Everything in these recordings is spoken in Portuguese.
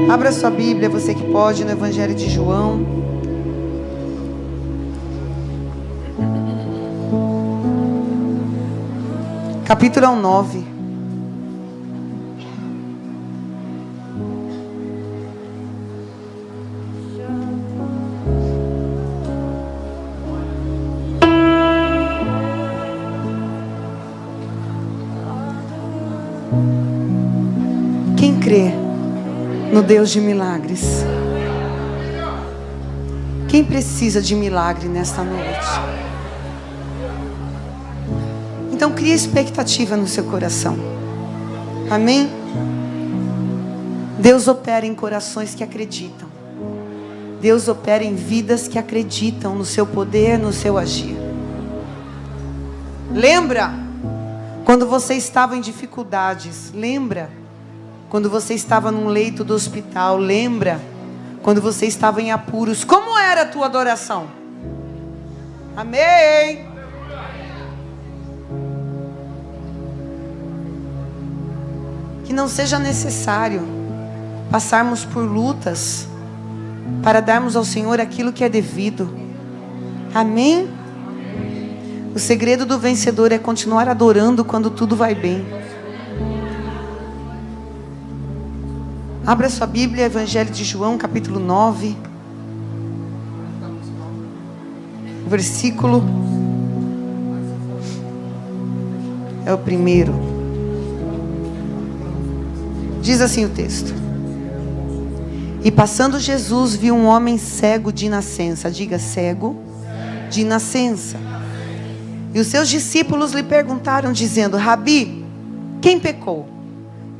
Abra sua Bíblia, você que pode, no Evangelho de João. Capítulo 9. Quem crê no Deus de milagres? Quem precisa de milagre nesta noite? Então crie expectativa no seu coração. Amém? Deus opera em corações que acreditam. Deus opera em vidas que acreditam no seu poder, no seu agir. Lembra quando você estava em dificuldades? Lembra quando você estava num leito do hospital? Lembra quando você estava em apuros? Como era a tua adoração? Amém. Que não seja necessário passarmos por lutas para darmos ao Senhor aquilo que é devido. Amém? O segredo do vencedor é continuar adorando quando tudo vai bem. Abra sua Bíblia, Evangelho de João, capítulo 9. Versículo é o primeiro. Diz assim o texto: E passando Jesus viu um homem cego de nascença. Diga, cego de nascença. E os seus discípulos lhe perguntaram, dizendo: Rabi, quem pecou?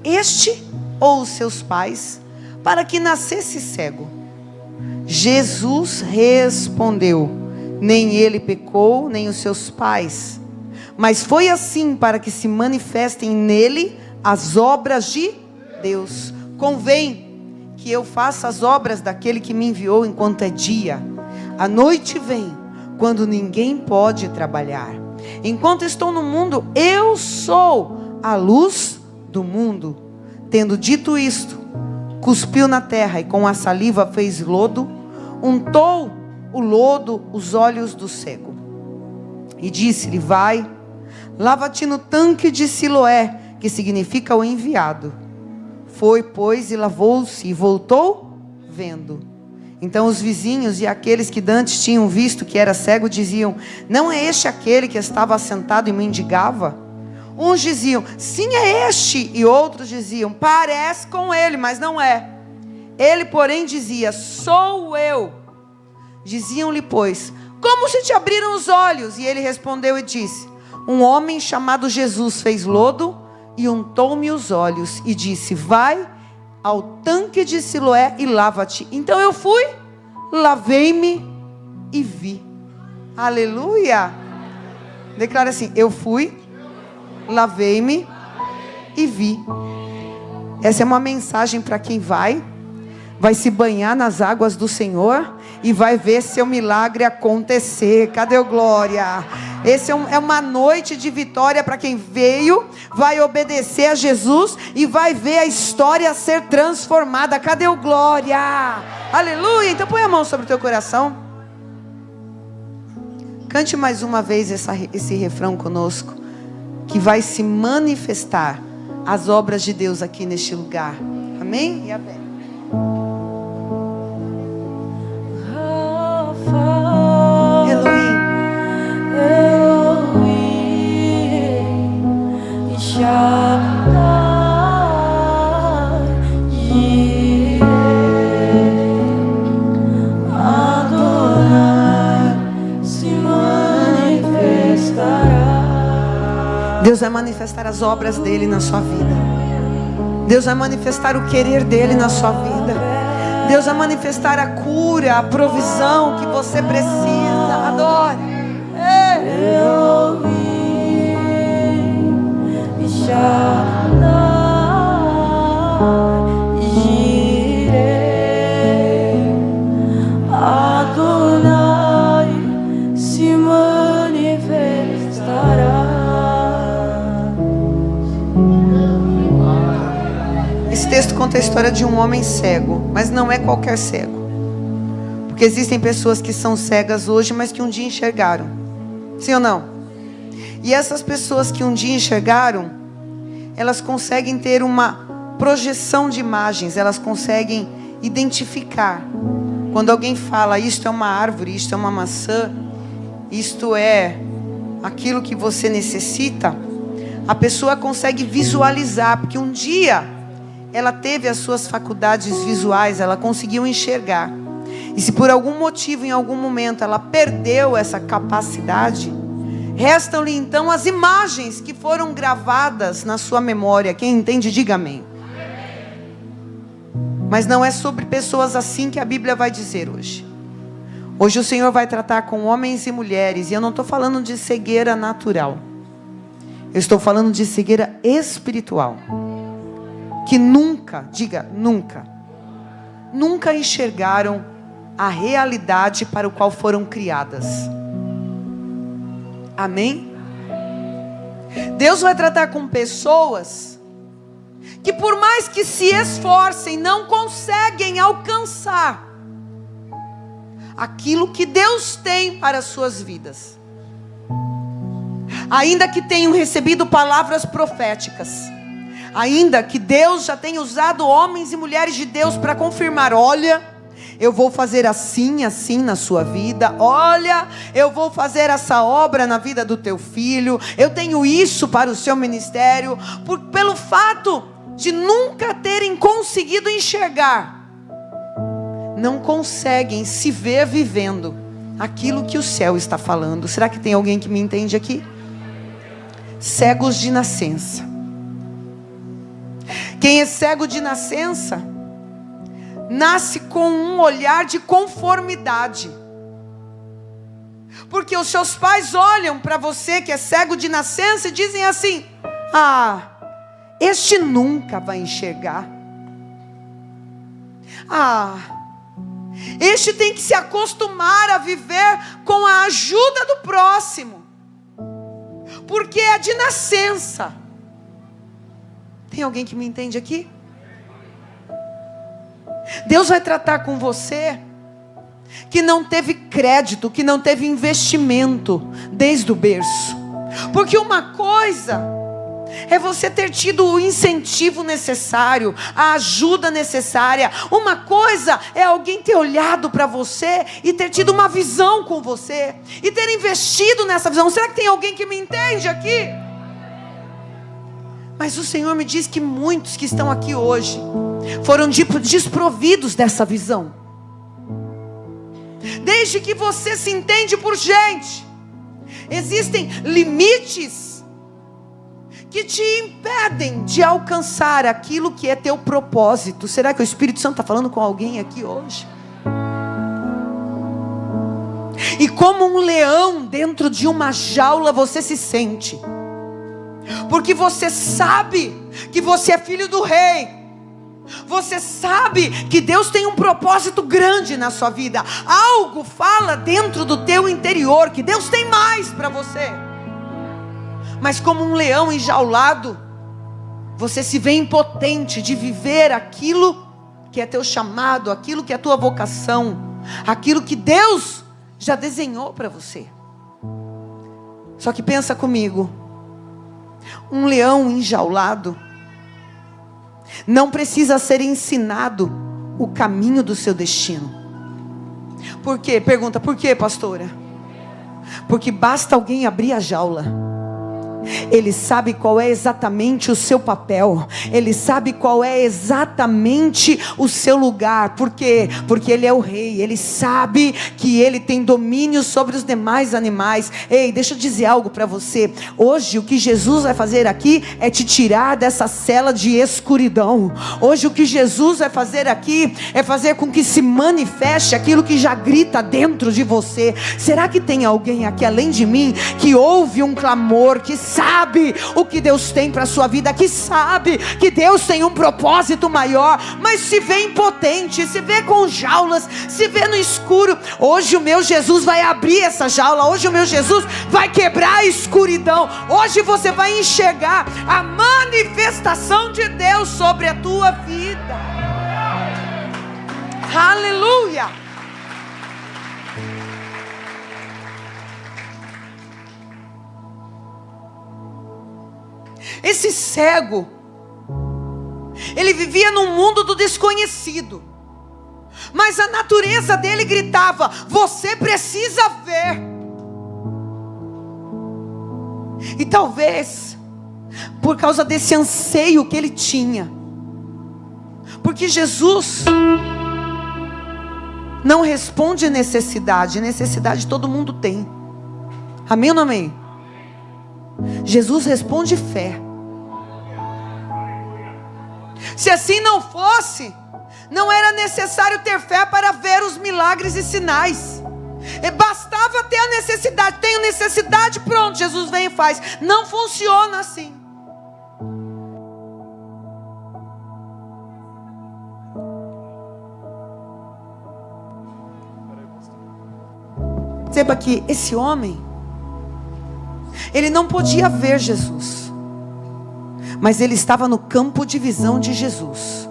Este ou os seus pais, para que nascesse cego? Jesus respondeu: Nem ele pecou, nem os seus pais, mas foi assim para que se manifestem nele as obras de Deus. Convém que eu faça as obras daquele que me enviou enquanto é dia. A noite vem, quando ninguém pode trabalhar. Enquanto estou no mundo, eu sou a luz do mundo. Tendo dito isto, cuspiu na terra e com a saliva fez lodo, untou o lodo os olhos do cego. E disse-lhe: Vai, lava-te no tanque de Siloé, que significa o enviado. Foi, pois, e lavou-se e voltou vendo. Então os vizinhos e aqueles que dantes tinham visto que era cego diziam: Não é este aquele que estava assentado e mendigava? Uns diziam: Sim, é este. E outros diziam: Parece com ele, mas não é. Ele, porém, dizia: Sou eu. Diziam-lhe, pois: Como se te abriram os olhos? E ele respondeu e disse: Um homem chamado Jesus fez lodo e untou-me os olhos e disse: Vai ao tanque de Siloé e lava-te. Então eu fui, lavei-me e vi. Aleluia. Declara assim: Eu fui, lavei-me e vi. Essa é uma mensagem para quem vai se banhar nas águas do Senhor e vai ver seu milagre acontecer. Cadê o glória? Esse é uma noite de vitória para quem veio, vai obedecer a Jesus e vai ver a história ser transformada. Cadê o glória? Aleluia. Então põe a mão sobre o teu coração. Cante mais uma vez esse refrão conosco, que vai se manifestar as obras de Deus aqui neste lugar. Amém? E amém. Deus vai manifestar as obras dele na sua vida. Deus vai manifestar o querer dele na sua vida. Deus vai manifestar a cura, a provisão que você precisa. Adore. história de um homem cego, mas não é qualquer cego. Porque existem pessoas que são cegas hoje, mas que um dia enxergaram. Sim ou não? E essas pessoas que um dia enxergaram, elas conseguem ter uma projeção de imagens, elas conseguem identificar. Quando alguém fala, isto é uma árvore, isto é uma maçã, isto é aquilo que você necessita, a pessoa consegue visualizar, porque um dia ela teve as suas faculdades visuais, ela conseguiu enxergar. E se por algum motivo, em algum momento, ela perdeu essa capacidade, restam-lhe então as imagens que foram gravadas na sua memória. Quem entende, diga amém. Mas não é sobre pessoas assim que a Bíblia vai dizer hoje. Hoje o Senhor vai tratar com homens e mulheres, e eu não estou falando de cegueira natural. Eu estou falando de cegueira espiritual. Que nunca, diga nunca, nunca enxergaram a realidade para o qual foram criadas. Amém? Deus vai tratar com pessoas que por mais que se esforcem, não conseguem alcançar aquilo que Deus tem para as suas vidas. Ainda que tenham recebido palavras proféticas, ainda que Deus já tenha usado homens e mulheres de Deus para confirmar, olha, eu vou fazer assim, assim na sua vida. Olha, eu vou fazer essa obra na vida do teu filho. Eu tenho isso para o seu ministério. Pelo fato de nunca terem conseguido enxergar, não conseguem se ver vivendo aquilo que o céu está falando. Será que tem alguém que me entende aqui? Cegos de nascença. Quem é cego de nascença nasce com um olhar de conformidade. Porque os seus pais olham para você que é cego de nascença e dizem assim: ah, este nunca vai enxergar. Ah, este tem que se acostumar a viver com a ajuda do próximo, porque é de nascença. Tem alguém que me entende aqui? Deus vai tratar com você que não teve crédito, que não teve investimento desde o berço. Porque uma coisa é você ter tido o incentivo necessário, a ajuda necessária. Uma coisa é alguém ter olhado para você e ter tido uma visão com você e ter investido nessa visão. Será que tem alguém que me entende aqui? Mas o Senhor me diz que muitos que estão aqui hoje foram desprovidos dessa visão. Desde que você se entende por gente, existem limites que te impedem de alcançar aquilo que é teu propósito. Será que o Espírito Santo está falando com alguém aqui hoje? E como um leão dentro de uma jaula você se sente, porque você sabe que você é filho do rei. Você sabe que Deus tem um propósito grande na sua vida. Algo fala dentro do teu interior que Deus tem mais para você. Mas como um leão enjaulado, você se vê impotente de viver aquilo que é teu chamado, aquilo que é tua vocação, aquilo que Deus já desenhou para você. Só que pensa comigo, um leão enjaulado não precisa ser ensinado o caminho do seu destino. Por quê? Pergunta, por quê, pastora? Porque basta alguém abrir a jaula. Ele sabe qual é exatamente o seu papel. Ele sabe qual é exatamente o seu lugar. Por quê? Porque ele é o rei. Ele sabe que ele tem domínio sobre os demais animais. Ei, deixa eu dizer algo para você. Hoje o que Jesus vai fazer aqui é te tirar dessa cela de escuridão. Hoje o que Jesus vai fazer aqui é fazer com que se manifeste aquilo que já grita dentro de você. Será que tem alguém aqui além de mim que ouve um clamor, que sabe o que Deus tem para a sua vida, que sabe que Deus tem um propósito maior, mas se vê impotente, se vê com jaulas, se vê no escuro? Hoje o meu Jesus vai abrir essa jaula. Hoje o meu Jesus vai quebrar a escuridão. Hoje você vai enxergar a manifestação de Deus sobre a tua vida. esse cego, ele vivia num mundo do desconhecido, mas a natureza dele gritava: você precisa ver. E talvez por causa desse anseio que ele tinha, porque Jesus não responde necessidade. Necessidade todo mundo tem. Amém ou não amém? Jesus responde fé. Se assim não fosse, não era necessário ter fé para ver os milagres e sinais. Bastava ter a necessidade. Tenho necessidade, pronto, Jesus vem e faz. Não funciona assim. Perceba que esse homem, ele não podia ver Jesus, mas ele estava no campo de visão de Jesus.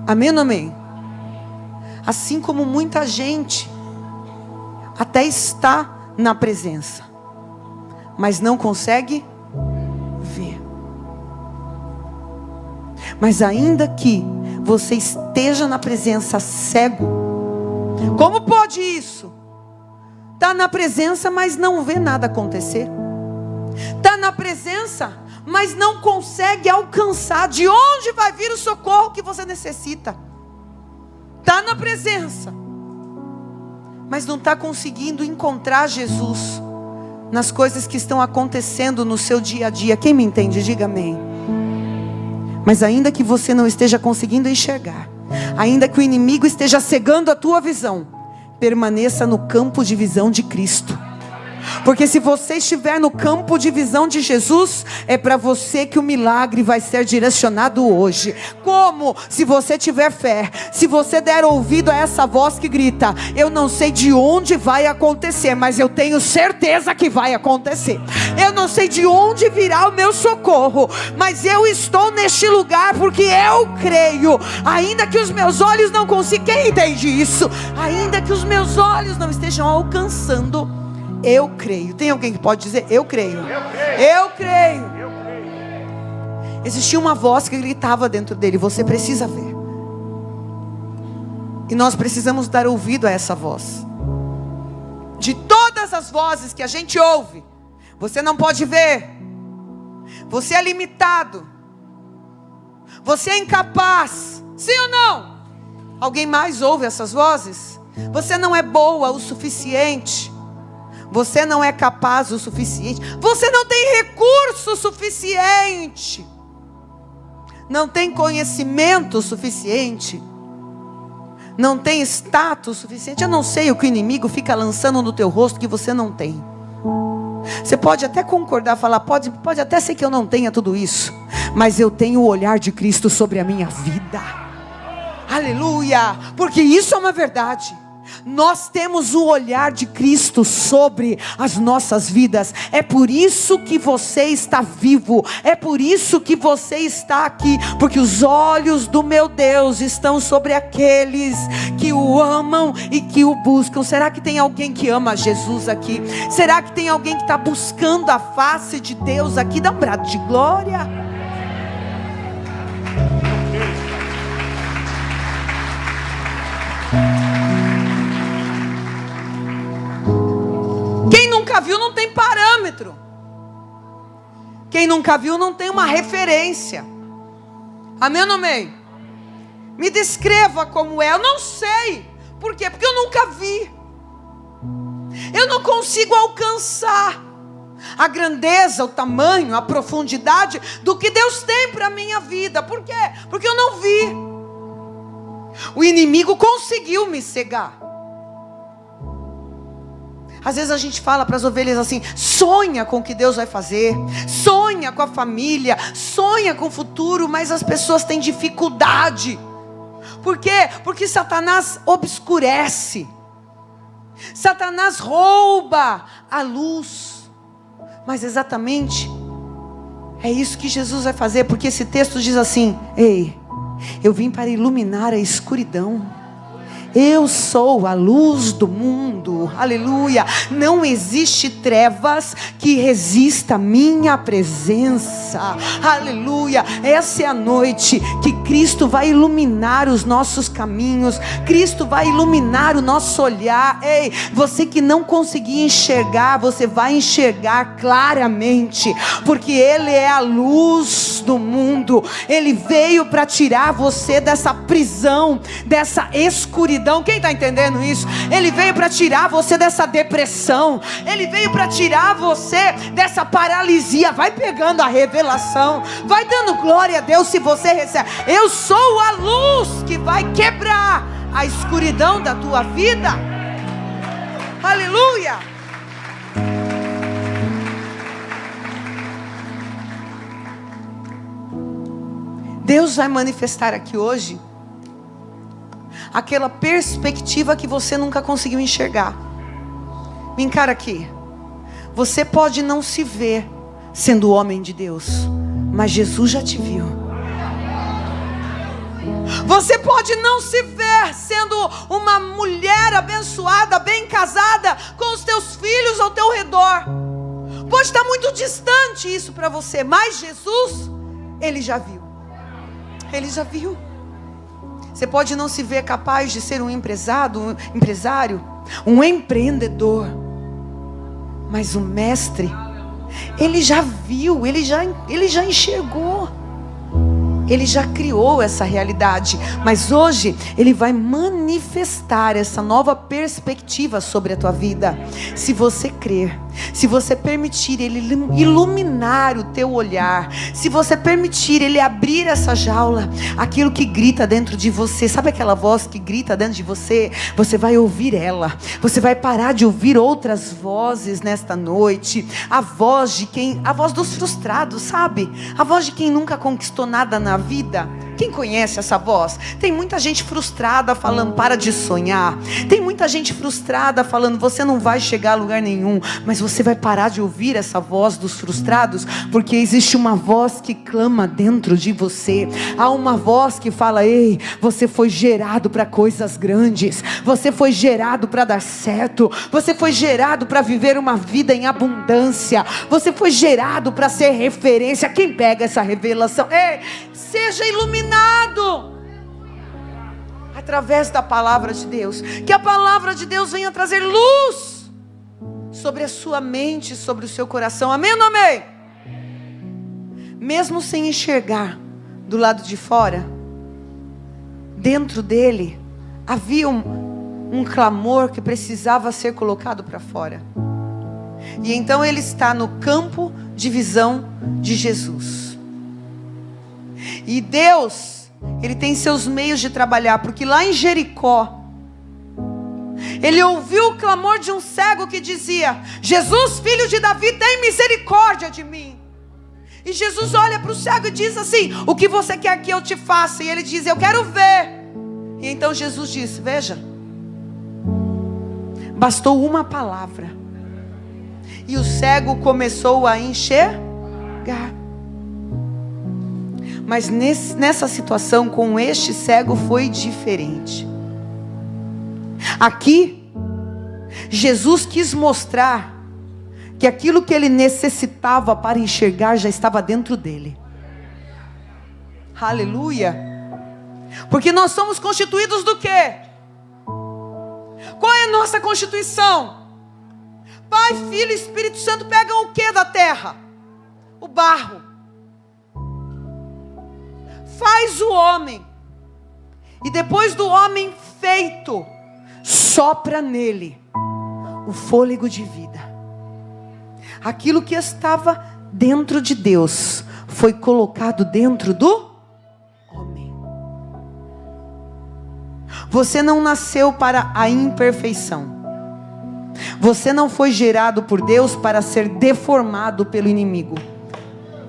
Amém ou não amém? Assim como muita gente até está na presença, mas não consegue ver. Mas ainda que você esteja na presença cego, como pode isso? Está na presença, mas não vê nada acontecer. Está na presença, mas não consegue alcançar. De onde vai vir o socorro que você necessita? Está na presença, mas não está conseguindo encontrar Jesus nas coisas que estão acontecendo no seu dia a dia. Quem me entende, diga amém. Mas ainda que você não esteja conseguindo enxergar, ainda que o inimigo esteja cegando a tua visão, permaneça no campo de visão de Cristo. Porque se você estiver no campo de visão de Jesus, é para você que o milagre vai ser direcionado hoje. Como? Se você tiver fé. Se você der ouvido a essa voz que grita: eu não sei de onde vai acontecer, mas eu tenho certeza que vai acontecer. Eu não sei de onde virá o meu socorro, mas eu estou neste lugar porque eu creio. Ainda que os meus olhos não consigam. Quem entende isso? Ainda que os meus olhos não estejam alcançando, eu creio. Tem alguém que pode dizer: eu creio? Eu creio. Existia uma voz que gritava dentro dele: você precisa ver. E nós precisamos dar ouvido a essa voz. De todas as vozes que a gente ouve, você não pode ver. Você é limitado. Você é incapaz. Sim ou não? Alguém mais ouve essas vozes? Você não é boa o suficiente. Você não é capaz o suficiente. Você não tem recurso suficiente. Não tem conhecimento suficiente. Não tem status suficiente. Eu não sei o que o inimigo fica lançando no teu rosto que você não tem. Você pode até concordar, falar: pode até ser que eu não tenha tudo isso, mas eu tenho o olhar de Cristo sobre a minha vida. Aleluia! Porque isso é uma verdade. Nós temos o olhar de Cristo sobre as nossas vidas. É por isso que você está vivo. É por isso que você está aqui. Porque os olhos do meu Deus estão sobre aqueles que o amam e que o buscam. Será que tem alguém que ama Jesus aqui? Será que tem alguém que está buscando a face de Deus aqui? Dá um brado de glória. Quem nunca viu não tem parâmetro. Quem nunca viu não tem uma referência. Amém ou não amém? Me descreva como é. Eu não sei. Por quê? Porque eu nunca vi. Eu não consigo alcançar a grandeza, o tamanho, a profundidade do que Deus tem para a minha vida. Por quê? Porque eu não vi. O inimigo conseguiu me cegar. Às vezes a gente fala para as ovelhas assim: sonha com o que Deus vai fazer, sonha com a família, sonha com o futuro, mas as pessoas têm dificuldade. Por quê? Porque Satanás obscurece, Satanás rouba a luz. Mas exatamente é isso que Jesus vai fazer, porque esse texto diz assim: ei, eu vim para iluminar a escuridão. Eu sou a luz do mundo. Aleluia. Não existe trevas que resista a minha presença. Aleluia. Essa é a noite que Cristo vai iluminar os nossos caminhos. Cristo vai iluminar o nosso olhar. Ei, você que não conseguia enxergar, você vai enxergar claramente, porque Ele é a luz do mundo. Ele veio para tirar você dessa prisão, dessa escuridão. Quem está entendendo isso? Ele veio para tirar você dessa depressão. Ele veio para tirar você dessa paralisia. Vai pegando a revelação, vai dando glória a Deus se você recebe. Eu sou a luz que vai quebrar a escuridão da tua vida. Aleluia. Deus vai manifestar aqui hoje aquela perspectiva que você nunca conseguiu enxergar. Me encara aqui. Você pode não se ver sendo homem de Deus, mas Jesus já te viu. Você pode não se ver sendo uma mulher abençoada, bem casada, com os teus filhos ao teu redor. Pode estar muito distante isso para você, mas Jesus, Ele já viu. Ele já viu. Você pode não se ver capaz de ser um empresário, um empreendedor, mas o mestre, Ele já viu, Ele já enxergou. Ele já criou essa realidade, mas hoje Ele vai manifestar essa nova perspectiva sobre a tua vida. Se você crer, se você permitir Ele iluminar o teu olhar, se você permitir Ele abrir essa jaula, aquilo que grita dentro de você, sabe aquela voz que grita dentro de você? Você vai ouvir ela, você vai parar de ouvir outras vozes nesta noite. A voz dos frustrados, sabe? A voz de quem nunca conquistou nada na vida. Quem conhece essa voz? Tem muita gente frustrada falando, para de sonhar. Tem muita gente frustrada falando, você não vai chegar a lugar nenhum. Mas você vai parar de ouvir essa voz dos frustrados, porque existe uma voz que clama dentro de você. Há uma voz que fala, ei, você foi gerado para coisas grandes. Você foi gerado para dar certo. Você foi gerado para viver uma vida em abundância. Você foi gerado para ser referência. Quem pega essa revelação? Ei, seja iluminado através da palavra de Deus. Que a palavra de Deus venha trazer luz sobre a sua mente, sobre o seu coração. Amém ou não amém? Mesmo sem enxergar do lado de fora, dentro dele havia um clamor que precisava ser colocado para fora. E então ele está no campo de visão de Jesus. E Deus, Ele tem seus meios de trabalhar, porque lá em Jericó, Ele ouviu o clamor de um cego que dizia, Jesus, filho de Davi, tem misericórdia de mim. E Jesus olha para o cego e diz assim, o que você quer que eu te faça? E ele diz, eu quero ver. E então Jesus disse, veja, bastou uma palavra, e o cego começou a enxergar. Mas nessa situação com este cego foi diferente. Aqui, Jesus quis mostrar que aquilo que ele necessitava para enxergar já estava dentro dele. Aleluia. Porque nós somos constituídos do quê? Qual é a nossa constituição? Pai, Filho e Espírito Santo pegam o que da terra? O barro. Faz o homem, e depois do homem feito, sopra nele o fôlego de vida. Aquilo que estava dentro de Deus foi colocado dentro do homem. Você não nasceu para a imperfeição. Você não foi gerado por Deus para ser deformado pelo inimigo.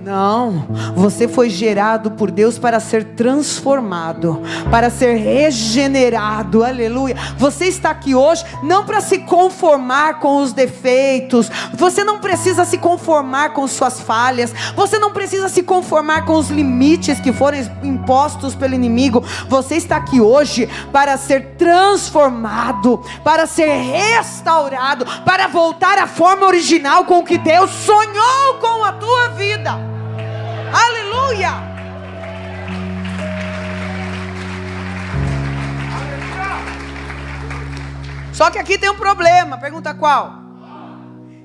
Não, você foi gerado por Deus para ser transformado, para ser regenerado, aleluia. Você está aqui hoje não para se conformar com os defeitos, você não precisa se conformar com suas falhas, você não precisa se conformar com os limites que foram impostos pelo inimigo. Você está aqui hoje para ser transformado, para ser restaurado, para voltar à forma original com o que Deus sonhou com a tua vida. Aleluia! Só que aqui tem um problema. Pergunta qual?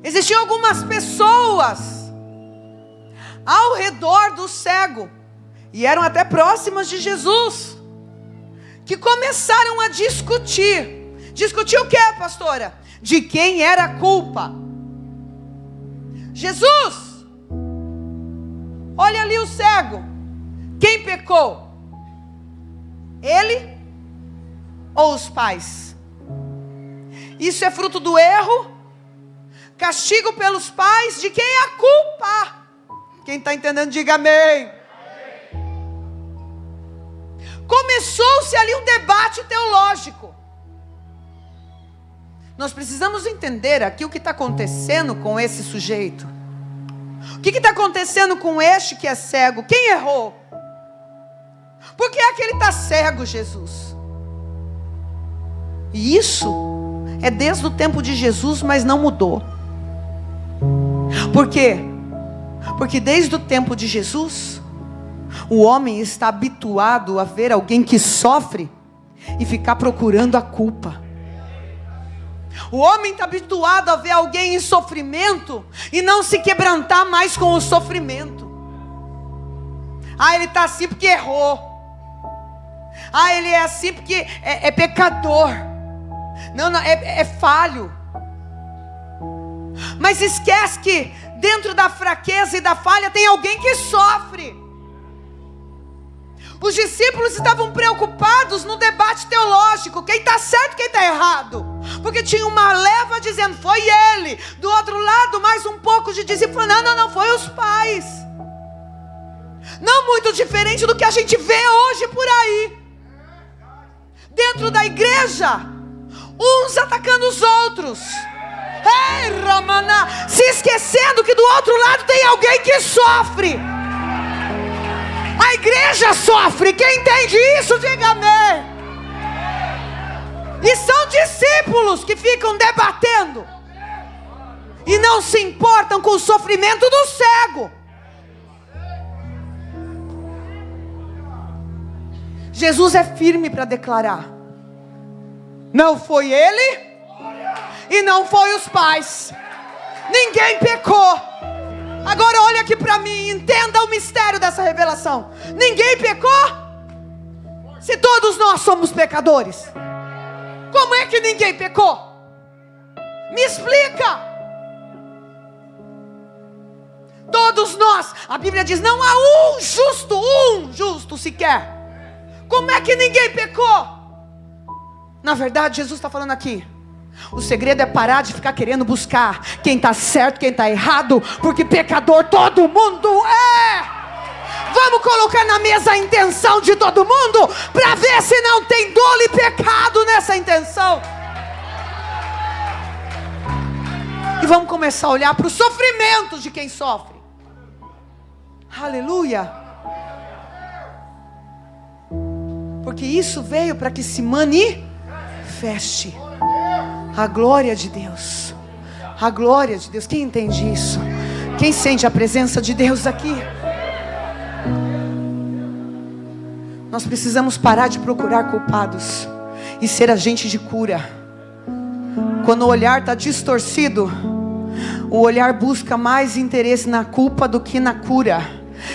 Existiam algumas pessoas ao redor do cego, e eram até próximas de Jesus, que começaram a discutir. Discutir o que, pastora? De quem era a culpa. Jesus, olha ali o cego. Quem pecou? Ele ou os pais? Isso é fruto do erro? Castigo pelos pais? De quem é a culpa? Quem está entendendo, diga amém. Começou-se ali um debate teológico. Nós precisamos entender aqui o que está acontecendo com esse sujeito. O que está acontecendo com este que é cego? Quem errou? Por que é que ele está cego, Jesus? E isso é desde o tempo de Jesus, mas não mudou. Por quê? Porque desde o tempo de Jesus, o homem está habituado a ver alguém que sofre e ficar procurando a culpa. O homem está habituado a ver alguém em sofrimento e não se quebrantar mais com o sofrimento. Ah, ele está assim porque errou. Ah, ele é assim porque é pecador. Não, é falho. Mas esquece que dentro da fraqueza e da falha tem alguém que sofre. Os discípulos estavam preocupados no debate teológico, quem está certo e quem está errado, porque tinha uma leva dizendo, foi ele. Do outro lado, mais um pouco de discípulos, não, foi os pais. Não muito diferente do que a gente vê hoje por aí, dentro da igreja, uns atacando os outros. Ei, Ramana, se esquecendo que do outro lado tem alguém que sofre. A igreja sofre. Quem entende isso, diga amém. E são discípulos que ficam debatendo e não se importam com o sofrimento do cego. Jesus é firme para declarar: não foi ele e não foi os pais. Ninguém pecou. Agora olha aqui para mim, entenda o mistério dessa revelação. Ninguém pecou? Se todos nós somos pecadores, como é que ninguém pecou? Me explica. Todos nós, a Bíblia diz, não há um justo sequer. Como é que ninguém pecou? Na verdade, Jesus está falando aqui, o segredo é parar de ficar querendo buscar quem está certo, quem está errado, porque pecador todo mundo é. Vamos colocar na mesa a intenção de todo mundo, para ver se não tem dolo e pecado nessa intenção. E vamos começar a olhar para o sofrimento de quem sofre. Aleluia. Porque isso veio para que se manifeste a glória de Deus. A glória de Deus. Quem entende isso? Quem sente a presença de Deus aqui? Nós precisamos parar de procurar culpados e ser agente de cura. Quando o olhar está distorcido, o olhar busca mais interesse na culpa do que na cura.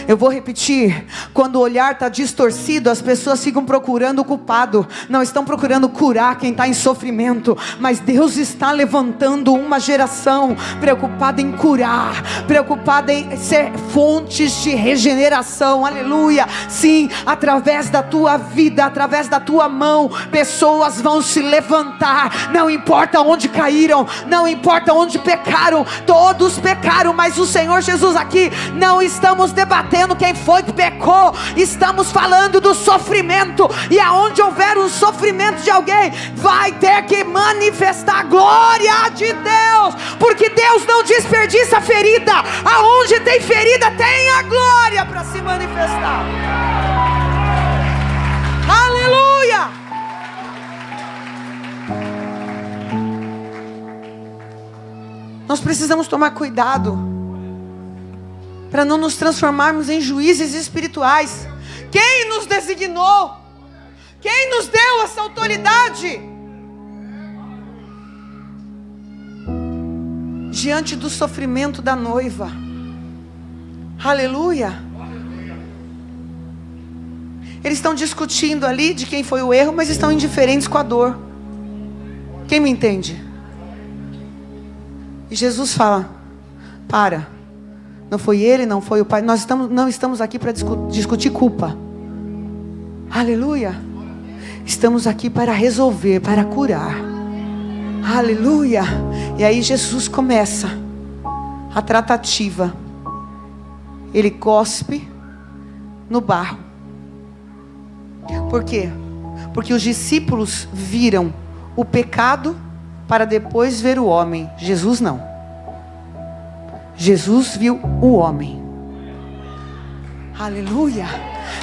Eu vou repetir. Quando o olhar está distorcido, as pessoas ficam procurando o culpado. Não estão procurando curar quem está em sofrimento. Mas Deus está levantando uma geração preocupada em curar, preocupada em ser fontes de regeneração. Aleluia. Sim, através da tua vida, através da tua mão, pessoas vão se levantar. Não importa onde caíram, não importa onde pecaram. Todos pecaram, mas o Senhor Jesus aqui, não estamos debatendo quem foi que pecou, estamos falando do sofrimento. E aonde houver um sofrimento de alguém, vai ter que manifestar a glória de Deus, porque Deus não desperdiça ferida. Aonde tem ferida, tem a glória para se manifestar. Aleluia. Nós precisamos tomar cuidado para não nos transformarmos em juízes espirituais. Quem nos designou? Quem nos deu essa autoridade? Diante do sofrimento da noiva. Aleluia. Eles estão discutindo ali de quem foi o erro, mas estão indiferentes com a dor. Quem me entende? E Jesus fala: para, não foi ele, não foi o pai. Nós não estamos aqui para discutir culpa. Aleluia. Estamos aqui para resolver, para curar. Aleluia. E aí Jesus começa a tratativa. Ele cospe no barro. Por quê? Porque os discípulos viram o pecado para depois ver o homem. Jesus não. Jesus viu o homem. Aleluia.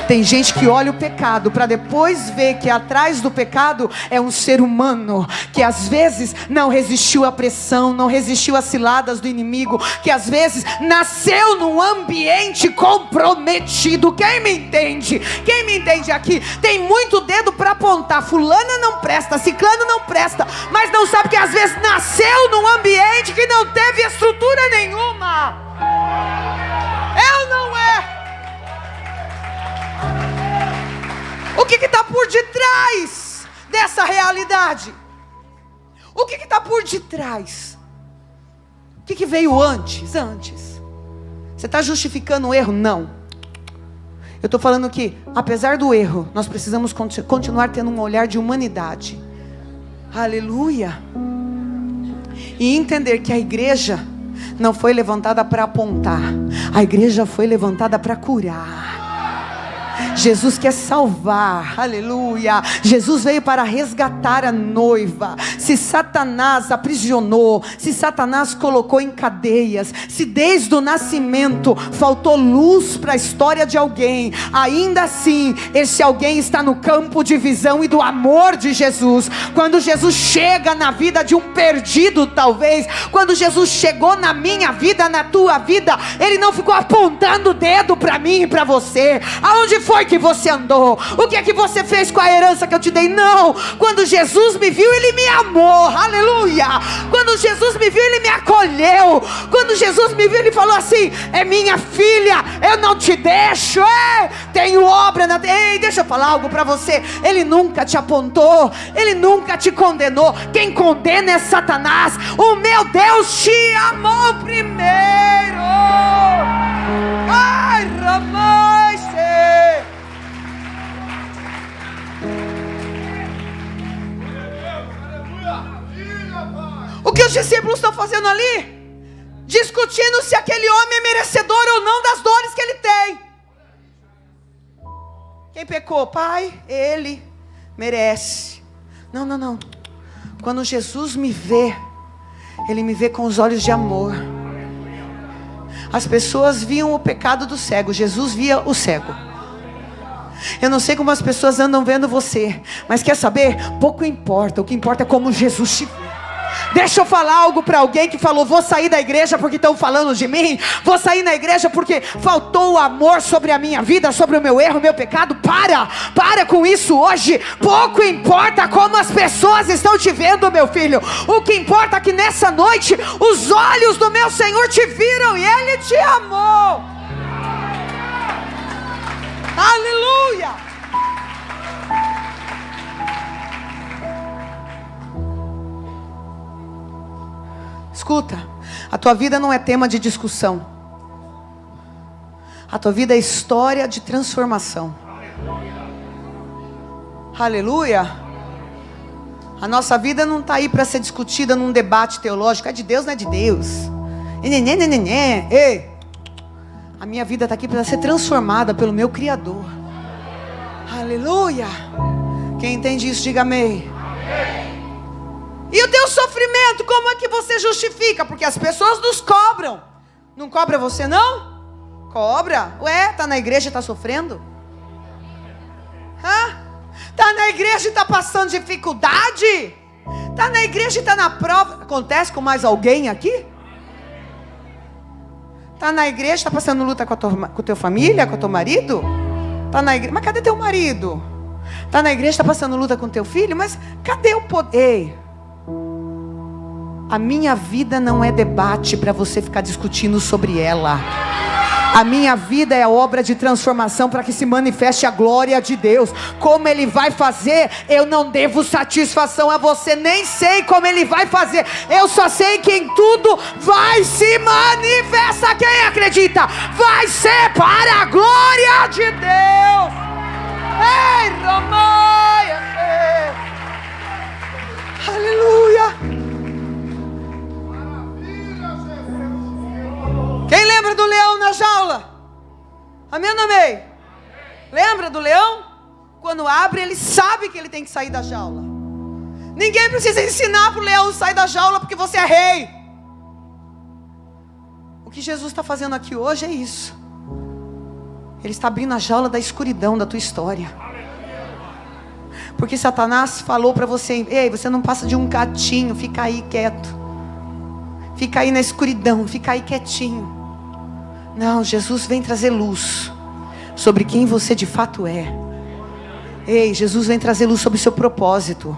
Tem gente que olha o pecado para depois ver que atrás do pecado é um ser humano que às vezes não resistiu à pressão, não resistiu às ciladas do inimigo, que às vezes nasceu num ambiente comprometido. Quem me entende? Quem me entende aqui? Tem muito dedo para apontar. Fulana não presta, ciclano não presta, mas não sabe que às vezes nasceu num ambiente que não teve estrutura nenhuma. É ou não é? O que está por detrás dessa realidade? O que está por detrás? O que veio antes? Você está justificando o erro? Não. Eu estou falando que, apesar do erro, nós precisamos continuar tendo um olhar de humanidade. Aleluia. E entender que a igreja não foi levantada para apontar. A igreja foi levantada para curar. Jesus quer salvar, aleluia. Jesus veio para resgatar a noiva. Se Satanás aprisionou, se Satanás colocou em cadeias, se desde o nascimento faltou luz para a história de alguém, ainda assim, esse alguém está no campo de visão e do amor de Jesus. Quando Jesus chega na vida de um perdido, talvez, quando Jesus chegou na minha vida, na tua vida, Ele não ficou apontando o dedo para mim e para você. Aonde foi que você andou? O que é que você fez com a herança que eu te dei? Não. Quando Jesus me viu, Ele me amou. Aleluia. Quando Jesus me viu, Ele me acolheu. Quando Jesus me viu, Ele falou assim: é minha filha, eu não te deixo. Tenho obra na... Ei, deixa eu falar algo para você. Ele nunca te apontou, Ele nunca te condenou. Quem condena é Satanás. O meu Deus te amou primeiro. Ai, Ramais. O que os discípulos estão fazendo ali? Discutindo se aquele homem é merecedor ou não das dores que ele tem. Quem pecou? Pai, ele merece. Não. Quando Jesus me vê, Ele me vê com os olhos de amor. As pessoas viam o pecado do cego, Jesus via o cego. Eu não sei como as pessoas andam vendo você, mas quer saber? Pouco importa, o que importa é como Jesus te vê. Deixa eu falar algo para alguém que falou: vou sair da igreja porque estão falando de mim, vou sair da igreja porque faltou o amor sobre a minha vida, sobre o meu erro, o meu pecado. Para com isso hoje. Pouco importa como as pessoas estão te vendo, meu filho. O que importa é que nessa noite os olhos do meu Senhor te viram e Ele te amou. Aleluia! Escuta, a tua vida não é tema de discussão. A tua vida é história de transformação. Aleluia! A nossa vida não está aí para ser discutida num debate teológico. É de Deus, não é de Deus. Ei! A minha vida está aqui para ser transformada pelo meu Criador. Aleluia! Quem entende isso, diga amém. E o teu sofrimento, como é que você justifica? Porque as pessoas nos cobram. Não cobra você não? Cobra. Ué, tá na igreja e tá sofrendo? Tá na igreja e tá passando dificuldade? Tá na igreja e tá na prova? Acontece com mais alguém aqui? Tá na igreja, tá passando luta com a tua família, com o teu marido? Tá na igreja, mas cadê teu marido? Tá na igreja, tá passando luta com teu filho, mas cadê o poder? Ei, a minha vida não é debate para você ficar discutindo sobre ela. A minha vida é obra de transformação para que se manifeste a glória de Deus. Como Ele vai fazer, eu não devo satisfação a você, nem sei como Ele vai fazer. Eu só sei que em tudo vai se manifestar. Quem acredita? Vai ser para a glória de Deus. Ei, Romaia! Aleluia! Quem lembra do leão na jaula? Amém ou não amém? Lembra do leão? Quando abre, ele sabe que ele tem que sair da jaula. Ninguém precisa ensinar para o leão sair da jaula porque você é rei. O que Jesus está fazendo aqui hoje é isso. Ele está abrindo a jaula da escuridão da tua história. Porque Satanás falou para você: ei, você não passa de um gatinho, fica aí quieto. Fica aí na escuridão, fica aí quietinho. Não, Jesus vem trazer luz sobre quem você de fato é. Ei, Jesus vem trazer luz sobre o seu propósito.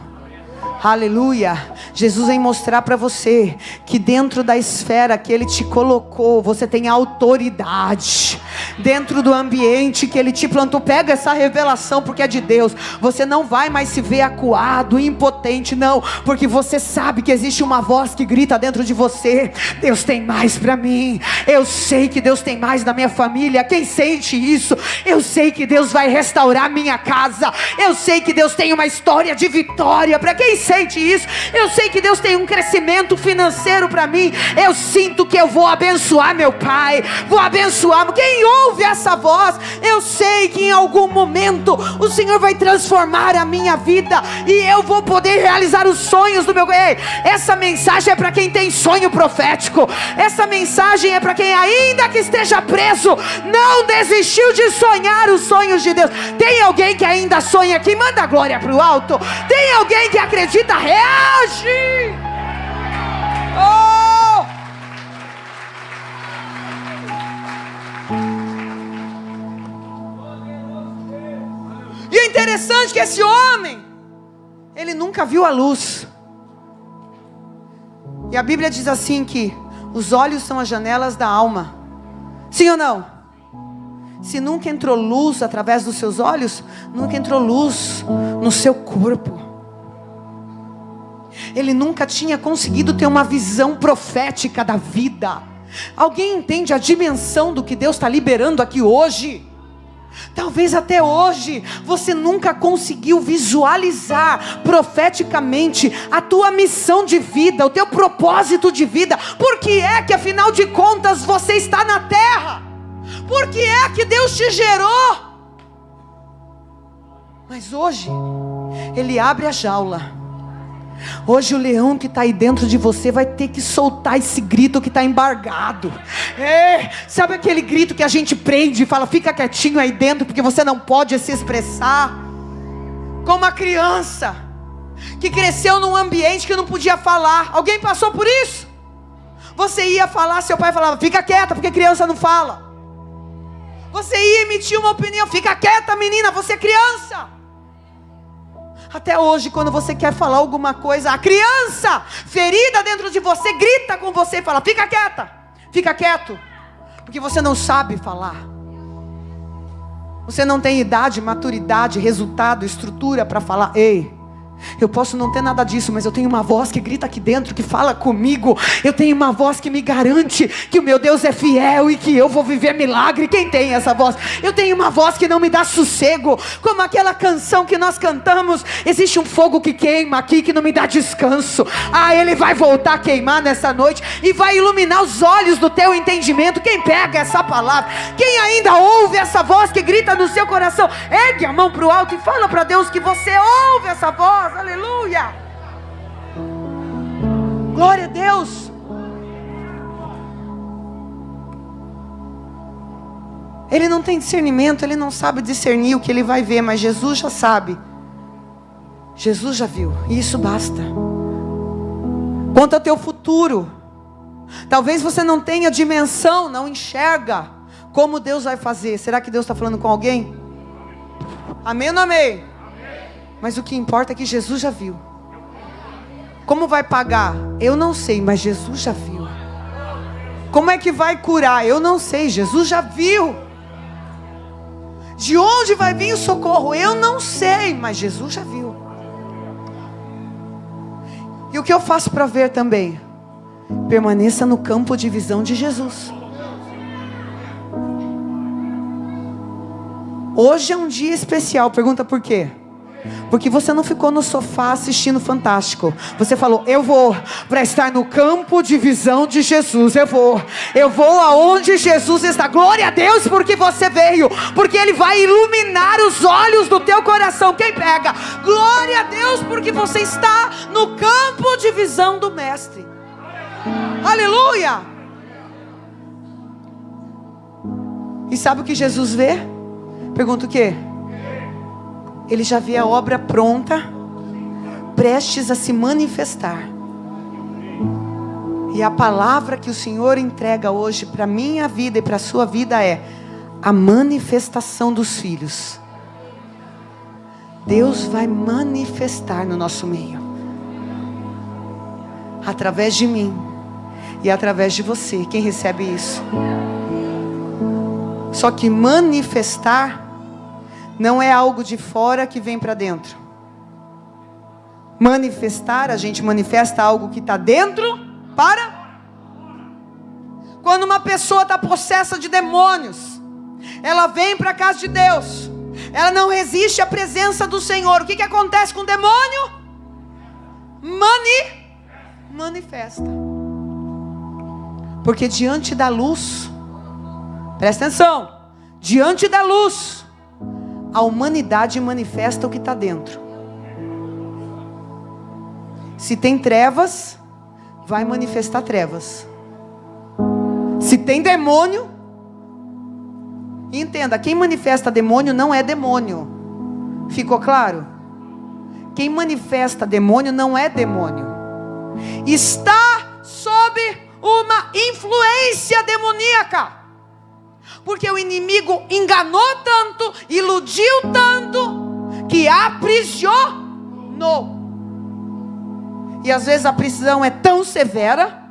Aleluia. Jesus vem mostrar para você que dentro da esfera que Ele te colocou, você tem autoridade. Dentro do ambiente que Ele te plantou, pega essa revelação porque é de Deus. Você não vai mais se ver acuado, impotente, não. Porque você sabe que existe uma voz que grita dentro de você: Deus tem mais para mim. Eu sei que Deus tem mais na minha família. Quem sente isso? Eu sei que Deus vai restaurar minha casa. Eu sei que Deus tem uma história de vitória. Para quem sente isso? Eu sei que Deus tem um crescimento financeiro para mim. Eu sinto que eu vou abençoar meu pai, vou abençoar. Quem ouve essa voz, eu sei que em algum momento o Senhor vai transformar a minha vida e eu vou poder realizar os sonhos do meu. Ei, essa mensagem é para quem tem sonho profético. Essa mensagem é para quem, ainda que esteja preso, não desistiu de sonhar os sonhos de Deus. Tem alguém que ainda sonha aqui? Manda a glória para o alto. Tem alguém que acredita? Reage! Oh! E é interessante que esse homem, ele nunca viu a luz. E a Bíblia diz assim que os olhos são as janelas da alma. Sim ou não? Se nunca entrou luz através dos seus olhos, nunca entrou luz no seu corpo. Ele nunca tinha conseguido ter uma visão profética da vida. Alguém entende a dimensão do que Deus está liberando aqui hoje? Talvez até hoje você nunca conseguiu visualizar profeticamente a tua missão de vida, o teu propósito de vida. Por que é que afinal de contas você está na terra? Por que é que Deus te gerou? Mas hoje Ele abre a jaula. Hoje o leão que está aí dentro de você vai ter que soltar esse grito que está embargado. Sabe aquele grito que a gente prende e fala: fica quietinho aí dentro porque você não pode se expressar? Como uma criança que cresceu num ambiente que não podia falar. Alguém passou por isso? Você ia falar, seu pai falava: fica quieta porque criança não fala. Você ia emitir uma opinião: fica quieta menina, você é criança. Até hoje, quando você quer falar alguma coisa, a criança ferida dentro de você grita com você e fala: fica quieta, fica quieto, porque você não sabe falar. Você não tem idade, maturidade, resultado, estrutura para falar: ei, eu posso não ter nada disso, mas eu tenho uma voz que grita aqui dentro, que fala comigo. Eu tenho uma voz que me garante que o meu Deus é fiel e que eu vou viver milagre. Quem tem essa voz? Eu tenho uma voz que não me dá sossego, como aquela canção que nós cantamos: existe um fogo que queima aqui, que não me dá descanso. Ele vai voltar a queimar nessa noite e vai iluminar os olhos do teu entendimento. Quem pega essa palavra? Quem ainda ouve essa voz que grita no seu coração? Ergue a mão para o alto e fala para Deus que você ouve essa voz. Aleluia, glória a Deus. Ele não tem discernimento, ele não sabe discernir o que ele vai ver, mas Jesus já sabe, Jesus já viu, e isso basta. Quanto ao teu futuro, talvez você não tenha dimensão, não enxerga como Deus vai fazer. Será que Deus está falando com alguém? Amém ou não amém? Mas o que importa é que Jesus já viu. Como vai pagar? Eu não sei, mas Jesus já viu. Como é que vai curar? Eu não sei, Jesus já viu. De onde vai vir o socorro? Eu não sei, mas Jesus já viu. E o que eu faço para ver também? Permaneça no campo de visão de Jesus. Hoje é um dia especial. Pergunta por quê? Porque você não ficou no sofá assistindo Fantástico. Você falou: eu vou para estar no campo de visão de Jesus. Eu vou aonde Jesus está. Glória a Deus, porque você veio, porque Ele vai iluminar os olhos do teu coração. Quem pega? Glória a Deus, porque você está no campo de visão do Mestre. Aleluia. E sabe o que Jesus vê? Pergunta o quê? Ele já vê a obra pronta, prestes a se manifestar. E a palavra que o Senhor entrega hoje para a minha vida e para a sua vida é a manifestação dos filhos. Deus vai manifestar no nosso meio, através de mim e através de você. Quem recebe isso? Só que manifestar não é algo de fora que vem para dentro. Manifestar, a gente manifesta algo que está dentro para. Quando uma pessoa está possessa de demônios, ela vem para a casa de Deus, ela não resiste à presença do Senhor. O que acontece com o demônio? Manifesta. Porque diante da luz, presta atenção, diante da luz, a humanidade manifesta o que está dentro. Se tem trevas, vai manifestar trevas. Se tem demônio, entenda, quem manifesta demônio não é demônio. Ficou claro? Quem manifesta demônio não é demônio. Está sob uma influência demoníaca. Porque o inimigo enganou tanto, iludiu tanto, que aprisionou. E às vezes a prisão é tão severa,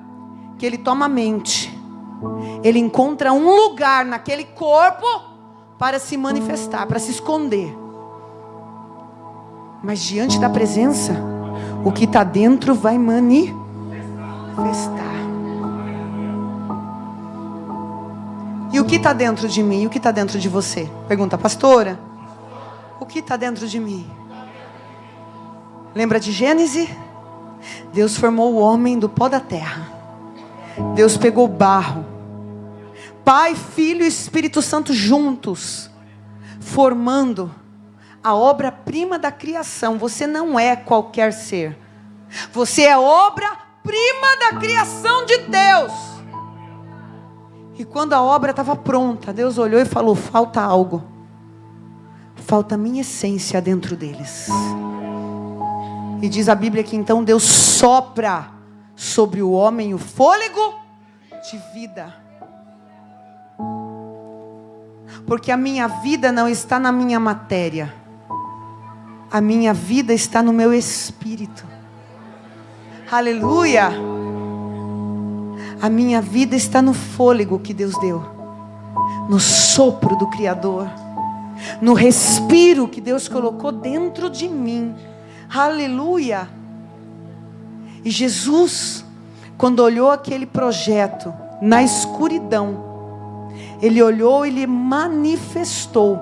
que ele toma a mente. Ele encontra um lugar naquele corpo para se manifestar, para se esconder. Mas diante da presença, o que está dentro vai manifestar. E o que está dentro de mim? E o que está dentro de você? Pergunta, pastora. O que está dentro de mim? Lembra de Gênesis? Deus formou o homem do pó da terra. Deus pegou barro. Pai, Filho e Espírito Santo juntos, formando a obra-prima da criação. Você não é qualquer ser. Você é obra-prima da criação de Deus. E quando a obra estava pronta, Deus olhou e falou: falta algo. Falta a minha essência dentro deles. E diz a Bíblia que então Deus sopra sobre o homem o fôlego de vida. Porque a minha vida não está na minha matéria. A minha vida está no meu espírito. Aleluia! A minha vida está no fôlego que Deus deu, no sopro do Criador. no respiro que Deus colocou dentro de mim. Aleluia. E Jesus, quando olhou aquele projeto na escuridão, Ele olhou e Ele manifestou.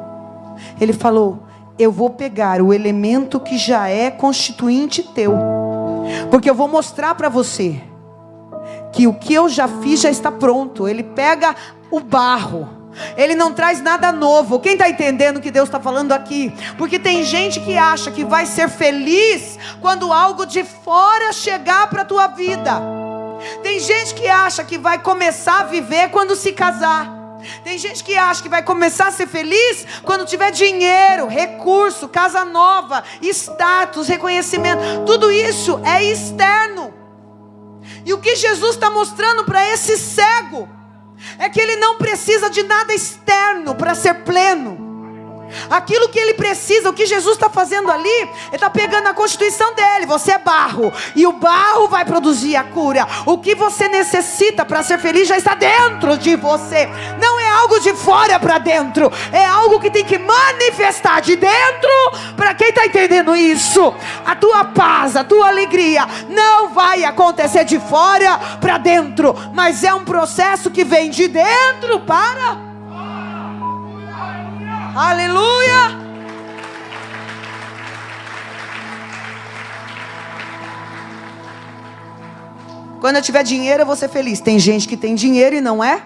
Ele falou: eu vou pegar o elemento que já é constituinte teu, porque eu vou mostrar para você que o que eu já fiz já está pronto. Ele pega o barro, Ele não traz nada novo. Quem está entendendo o que Deus está falando aqui? Porque tem gente que acha que vai ser feliz quando algo de fora chegar para a tua vida. Tem gente que acha que vai começar a viver quando se casar. Tem gente que acha que vai começar a ser feliz quando tiver dinheiro, recurso, casa nova, status, reconhecimento. Tudo isso é externo. E o que Jesus está mostrando para esse cego é que ele não precisa de nada externo para ser pleno. Aquilo que ele precisa, o que Jesus está fazendo ali, Ele está pegando a constituição dele. Você é barro, e o barro vai produzir a cura. O que você necessita para ser feliz já está dentro de você. Não é algo de fora para dentro, é algo que tem que manifestar de dentro. Para quem está entendendo isso, a tua paz, a tua alegria não vai acontecer de fora para dentro, mas é um processo que vem de dentro para... Aleluia! Quando eu tiver dinheiro eu vou ser feliz. Tem gente que tem dinheiro e não é.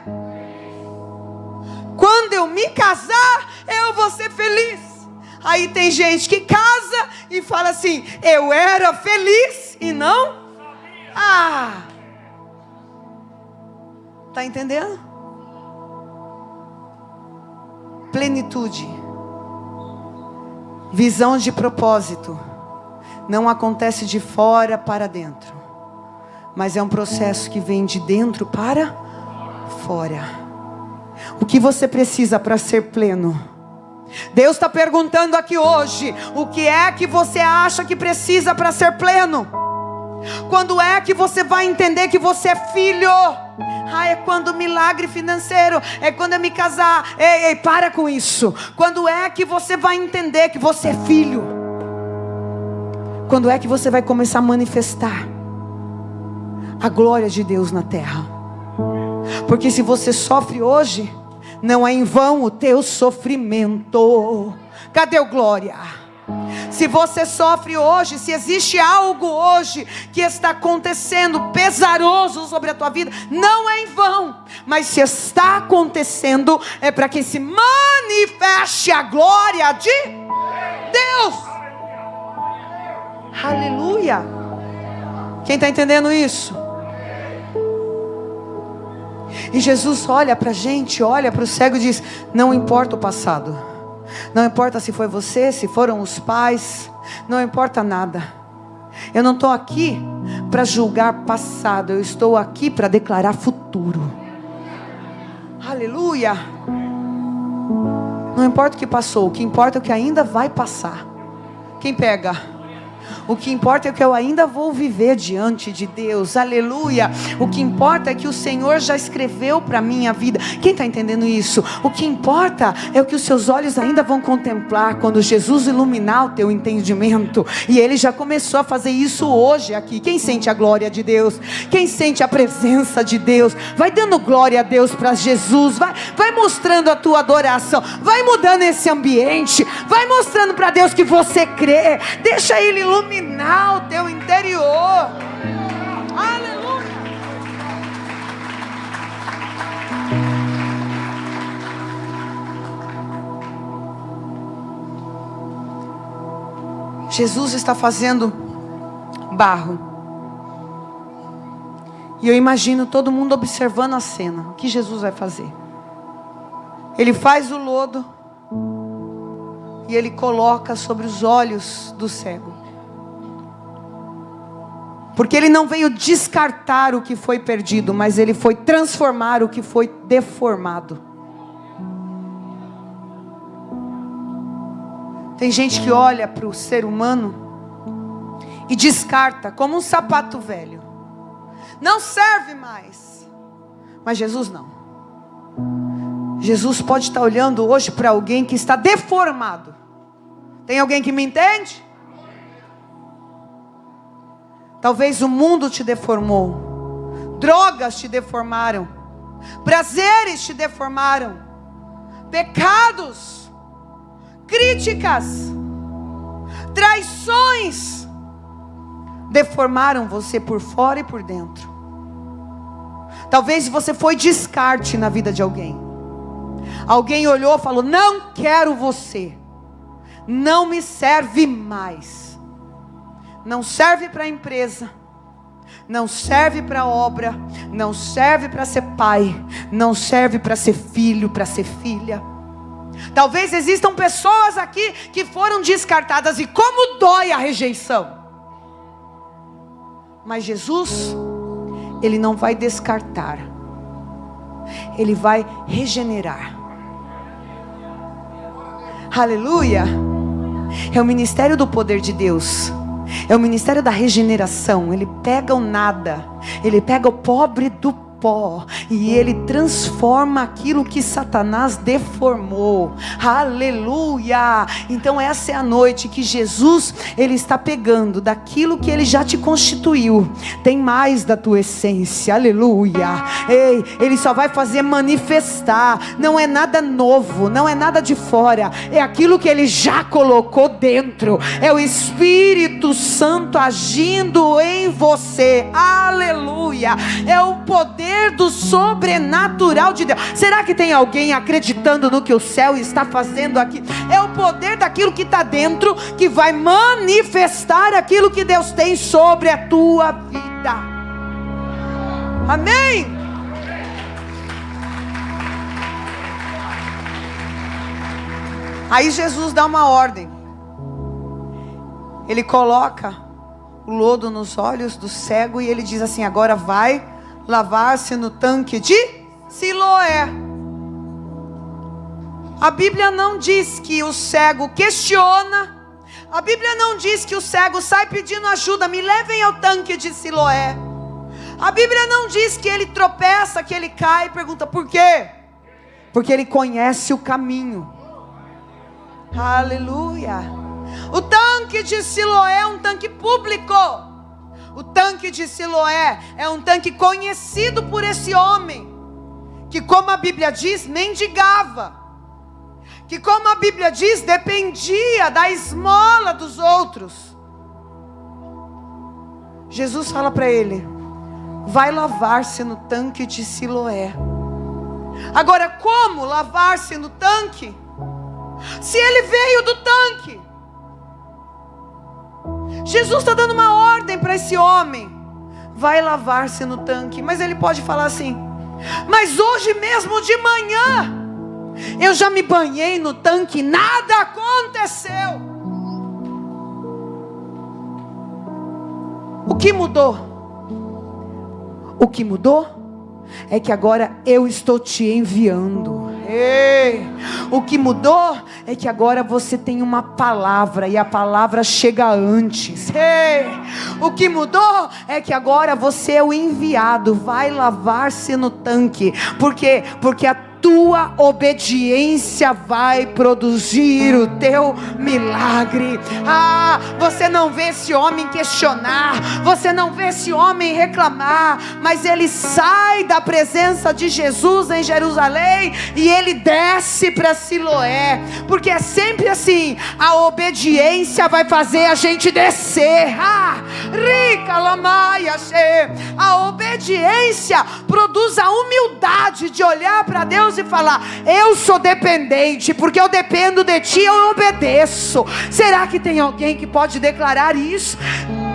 Quando eu me casar eu vou ser feliz. Aí tem gente que casa e fala assim: eu era feliz e não. Tá entendendo? Plenitude, visão de propósito, não acontece de fora para dentro, mas é um processo que vem de dentro para fora. O que você precisa para ser pleno? Deus está perguntando aqui hoje: o que é que você acha que precisa para ser pleno? Quando é que você vai entender que você é filho? É quando milagre financeiro, é quando eu me casar. Ei, para com isso. Quando é que você vai entender que você é filho? Quando é que você vai começar a manifestar a glória de Deus na terra? Porque se você sofre hoje, não é em vão o teu sofrimento. Cadê o glória? Se você sofre hoje, se existe algo hoje que está acontecendo pesaroso sobre a tua vida, não é em vão. Mas se está acontecendo, é para que se manifeste a glória de Deus. Aleluia. Quem está entendendo isso? E Jesus olha para a gente, olha para o cego e diz: não importa o passado. Não importa se foi você, se foram os pais, não importa nada. Eu não estou aqui para julgar passado, eu estou aqui para declarar futuro. Aleluia. Não importa o que passou, o que importa é o que ainda vai passar. Quem pega? O que importa é que eu ainda vou viver diante de Deus. Aleluia. O que importa é que o Senhor já escreveu para a minha vida. Quem está entendendo isso? O que importa é o que os seus olhos ainda vão contemplar quando Jesus iluminar o teu entendimento. E Ele já começou a fazer isso hoje aqui. Quem sente a glória de Deus? Quem sente a presença de Deus? Vai dando glória a Deus para Jesus. Vai mostrando a tua adoração. Vai mudando esse ambiente. Vai mostrando para Deus que você crê. Deixa Ele iluminar o teu interior. Aleluia. Jesus está fazendo barro. E eu imagino todo mundo observando a cena. O que Jesus vai fazer? Ele faz o lodo e Ele coloca sobre os olhos do cego. Porque Ele não veio descartar o que foi perdido, mas Ele foi transformar o que foi deformado. Tem gente que olha para o ser humano e descarta como um sapato velho. Não serve mais. Mas Jesus não. Jesus pode estar olhando hoje para alguém que está deformado. Tem alguém que me entende? Talvez o mundo te deformou, drogas te deformaram, prazeres te deformaram, pecados, críticas, traições deformaram você por fora e por dentro. Talvez você foi descarte na vida de alguém. Alguém olhou e falou: não quero você, não me serve mais. Não serve para a empresa, não serve para a obra, não serve para ser pai, não serve para ser filho, para ser filha. Talvez existam pessoas aqui que foram descartadas, e como dói a rejeição. Mas Jesus, Ele não vai descartar, Ele vai regenerar. Aleluia! É o ministério do poder de Deus. É o ministério da regeneração. Ele pega o nada, Ele pega o pobre do pó e Ele transforma aquilo que Satanás deformou. Aleluia! Então essa é a noite que Jesus, Ele está pegando daquilo que Ele já te constituiu. Tem mais da tua essência. Aleluia! Ei, Ele só vai fazer manifestar. Não é nada novo, não é nada de fora, é aquilo que Ele já colocou dentro. É o Espírito Santo agindo em você. Aleluia! É o poder do sobrenatural de Deus. Será que tem alguém acreditando no que o céu está fazendo aqui? É o poder daquilo que está dentro que vai manifestar aquilo que Deus tem sobre a tua vida. Amém? Aí Jesus dá uma ordem. Ele coloca o lodo nos olhos do cego e ele diz assim: agora vai lavar-se no tanque de Siloé. A Bíblia não diz que o cego questiona. A Bíblia não diz que o cego sai pedindo ajuda: me levem ao tanque de Siloé. A Bíblia não diz que ele tropeça, que ele cai e pergunta por quê? Porque ele conhece o caminho. Aleluia! O tanque de Siloé é um tanque público. O tanque de Siloé é um tanque conhecido por esse homem, que, como a Bíblia diz, mendigava, que, como a Bíblia diz, dependia da esmola dos outros. Jesus fala para ele: vai lavar-se no tanque de Siloé. Agora, como lavar-se no tanque? Se ele veio do tanque. Jesus está dando uma ordem para esse homem: vai lavar-se no tanque. Mas ele pode falar assim: mas hoje mesmo de manhã eu já me banhei no tanque, nada aconteceu. O que mudou? O que mudou é que agora eu estou te enviando. Ei, o que mudou é que agora você tem uma palavra e a palavra chega antes. Ei, o que mudou é que agora você é o enviado. Vai lavar-se no tanque. Por quê? Porque a tua obediência vai produzir o teu milagre. Ah, você não vê esse homem questionar, você não vê esse homem reclamar, mas ele sai da presença de Jesus em Jerusalém e ele desce para Siloé, porque é sempre assim: a obediência vai fazer a gente descer. A obediência produz a humildade de olhar para Deus e falar: eu sou dependente, porque eu dependo de ti, eu obedeço. Será que tem alguém que pode declarar isso?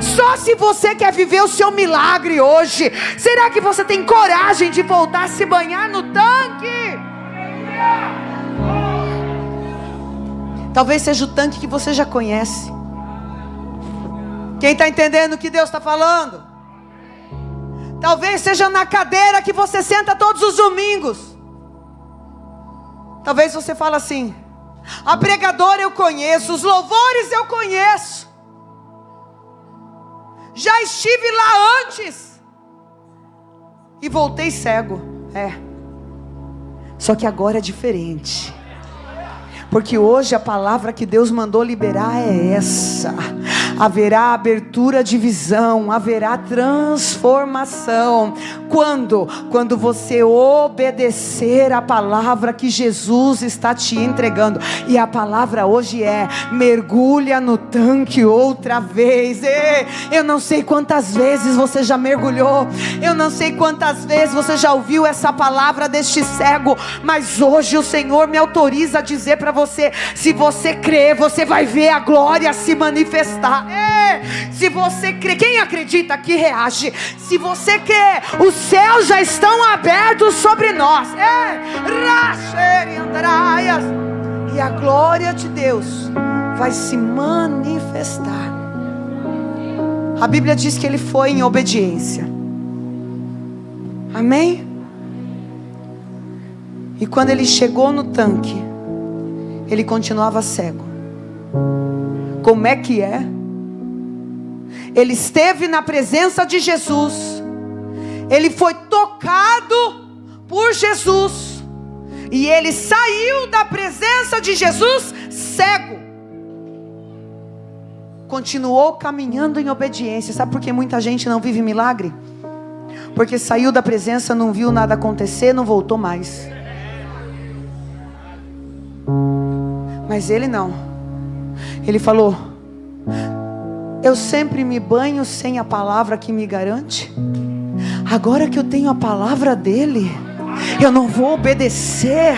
Só se você quer viver o seu milagre hoje. Será que você tem coragem de voltar a se banhar no tanque? Talvez seja o tanque que você já conhece. Quem está entendendo o que Deus está falando? Talvez seja na cadeira que você senta todos os domingos. Talvez você fale assim: a pregadora eu conheço, os louvores eu conheço, já estive lá antes e voltei cego. Só que agora é diferente. Porque hoje a palavra que Deus mandou liberar é essa: haverá abertura de visão, haverá transformação. Quando você obedecer a palavra que Jesus está te entregando. E a palavra hoje é: mergulha no tanque outra vez. Eu não sei quantas vezes você já mergulhou, eu não sei quantas vezes você já ouviu essa palavra deste cego, mas hoje o Senhor me autoriza a dizer para você: se você crer, você vai ver a glória se manifestar. Se você crer, quem acredita aqui reage. Se você crer, os céus já estão abertos sobre nós. E a glória de Deus vai se manifestar. A Bíblia diz que ele foi em obediência. Amém? E quando ele chegou no tanque, ele continuava cego. Como é que é? Ele esteve na presença de Jesus, ele foi tocado por Jesus, e ele saiu da presença de Jesus cego. Continuou caminhando em obediência. Sabe por que muita gente não vive milagre? Porque saiu da presença, não viu nada acontecer, não voltou mais. Mas ele não. Ele falou: eu sempre me banho sem a palavra que me garante. Agora que eu tenho a palavra dele, eu não vou obedecer.